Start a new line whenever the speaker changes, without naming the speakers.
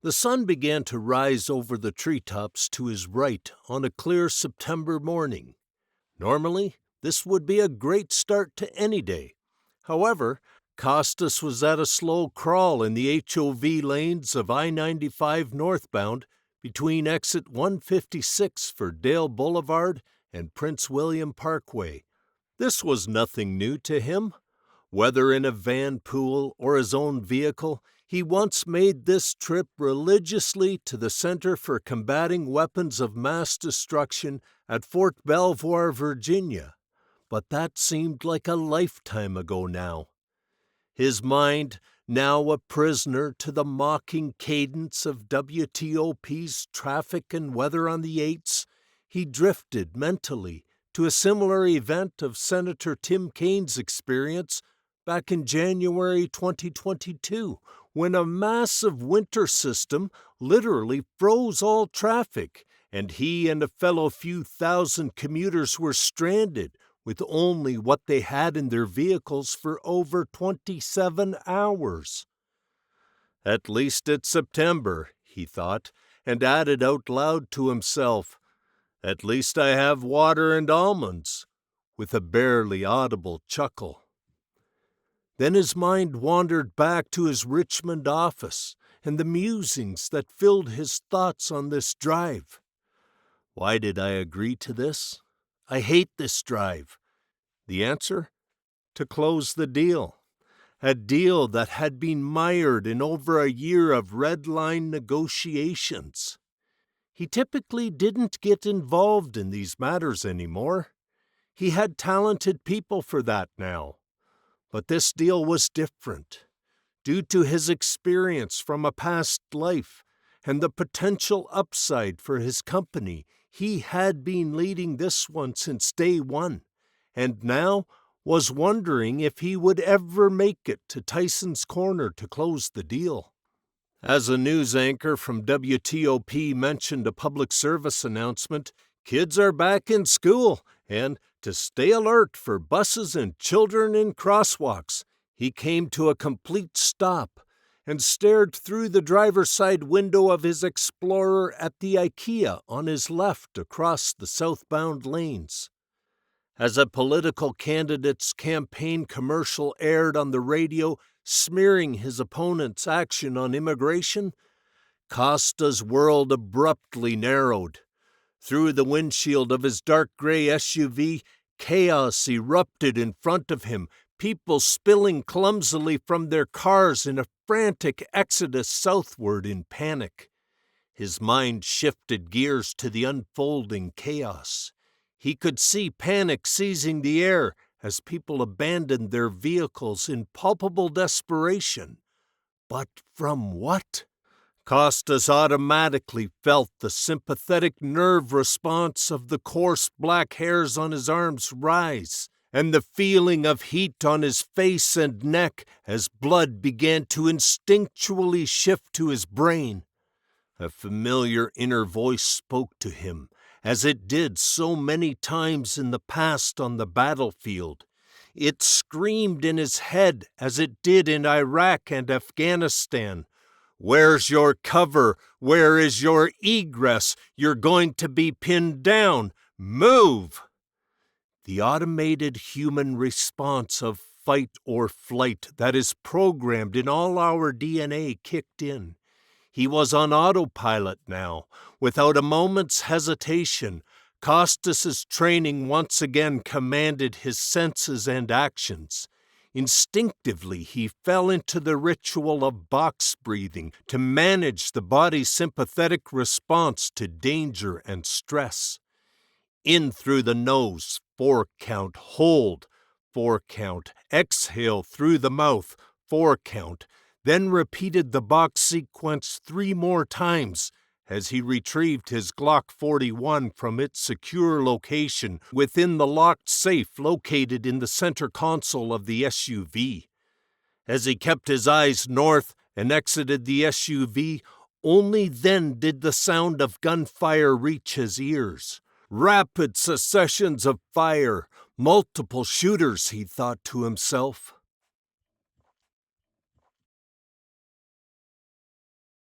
The sun began to rise over the treetops to his right on a clear September morning. Normally, this would be a great start to any day. However, Kostas was at a slow crawl in the HOV lanes of I-95 northbound between exit 156 for Dale Boulevard and Prince William Parkway. This was nothing new to him. Whether in a van pool or his own vehicle, he once made this trip religiously to the Center for Combating Weapons of Mass Destruction at Fort Belvoir, Virginia, but that seemed like a lifetime ago now. His mind, now a prisoner to the mocking cadence of WTOP's Traffic and Weather on the 8s, he drifted mentally to a similar event of Senator Tim Kaine's experience back in January 2022, when a massive winter system literally froze all traffic, and he and a fellow few thousand commuters were stranded with only what they had in their vehicles for over 27 hours. At least it's September, he thought, and added out loud to himself, "At least I have water and almonds," with a barely audible chuckle. Then his mind wandered back to his Richmond office and the musings that filled his thoughts on this drive. Why did I agree to this? I hate this drive. The answer? To close the deal. A deal that had been mired in over a year of red line negotiations. He typically didn't get involved in these matters anymore. He had talented people for that now. But this deal was different. Due to his experience from a past life and the potential upside for his company, he had been leading this one since day one, and now was wondering if he would ever make it to Tyson's Corner to close the deal. As a news anchor from WTOP mentioned a public service announcement, kids are back in school, and to stay alert for buses and children in crosswalks, he came to a complete stop and stared through the driver's side window of his Explorer at the IKEA on his left across the southbound lanes. As a political candidate's campaign commercial aired on the radio smearing his opponent's action on immigration, Kostas' world abruptly narrowed. Through the windshield of his dark gray SUV, chaos erupted in front of him, people spilling clumsily from their cars in a frantic exodus southward in panic. His mind shifted gears to the unfolding chaos. He could see panic seizing the air as people abandoned their vehicles in palpable desperation. But from what? Kostas automatically felt the sympathetic nerve response of the coarse black hairs on his arms rise, and the feeling of heat on his face and neck as blood began to instinctually shift to his brain. A familiar inner voice spoke to him, as it did so many times in the past on the battlefield. It screamed in his head as it did in Iraq and Afghanistan. "Where's your cover? Where is your egress? You're going to be pinned down. Move!" The automated human response of fight or flight that is programmed in all our DNA kicked in. He was on autopilot now. Without a moment's hesitation, Kostas's training once again commanded his senses and actions. Instinctively, he fell into the ritual of box breathing to manage the body's sympathetic response to danger and stress. In through the nose, 4 count, hold, 4 count, exhale through the mouth, 4 count, then repeated the box sequence 3 more times as he retrieved his Glock 41 from its secure location within the locked safe located in the center console of the SUV. As he kept his eyes north and exited the SUV, only then did the sound of gunfire reach his ears. Rapid successions of fire, multiple shooters, he thought to himself.